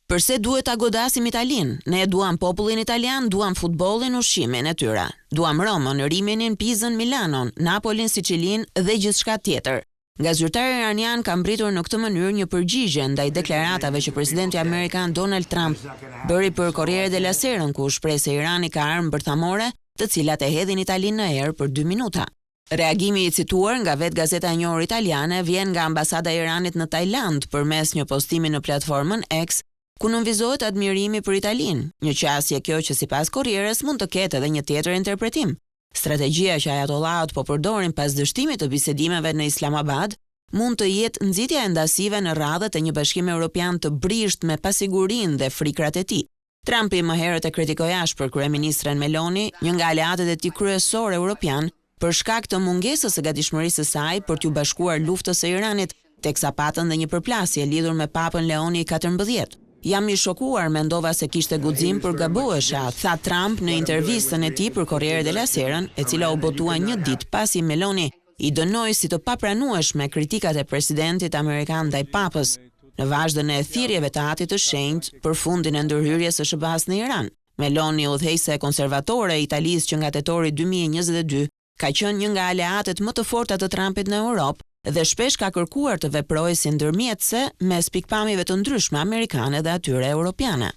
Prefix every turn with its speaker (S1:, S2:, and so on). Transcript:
S1: Përse duhet ta godasim Italinë? Ne duam popullin italian, duam futbollin, ushqimin e tyre. Duam Romën, Riminin, Pizën, Milanon, Napolin, Sicilinë dhe gjithçka tjetër. Nga zyrtari iranian ka mbritur në këtë mënyrë një përgjigje ndaj deklaratave që presidenti amerikan Donald Trump bëri për Corriere della Sera, ku shpreh se Irani ka armë bërthamore, të cilat e hedhin Italinë në erë për 2 minuta. Reagimi i cituar nga vetë gazeta e njohur italiane vjen nga ambasada e Iranit në Tajland përmes një postimi në platformën X, ku nënvizohet admirimi për Italinë, një qasje kjo që sipas Corrieres mund të ketë edhe një tjetër interpretim. Strategjia që ajatollahët po përdorin pas dështimit të bisedimeve në Islamabad mund të jetë nxitja e ndasive në radhët e një bashkim evropian të brisht me pasigurinë dhe frikrat e tij. Trumpi më herët e kritikoi ashpër kryeministren Meloni, një nga aleatët e tij kryesor evropian, për shkak të mungesës së gatishmërisë së saj për t'u bashkuar luftës së Iranit, teksa patën dhe një përplasje lidhur me Papën Leoni XIV. Jam i shokuar, mendova se kishte guxim për gabuesha, tha Trump në intervistën e tij për Corriere della Sera, e cila u botua një ditë pasi Meloni i dënoi si të papranueshme kritikat e presidentit amerikan ndaj Papës në vazhdën e thirrjeve të Atit të Shenjtë për fundin e ndërhyrjes së SBA-s në Iran. Meloni, udhëheqëse konservatore e Italisë që nga tetori 2022 ka qenë një nga aleatët më të forta të Trumpit në Europë dhe shpesh ka kërkuar të veprojë si ndërmjetëse mes pikpamjeve të ndryshme amerikane dhe atyre europiane.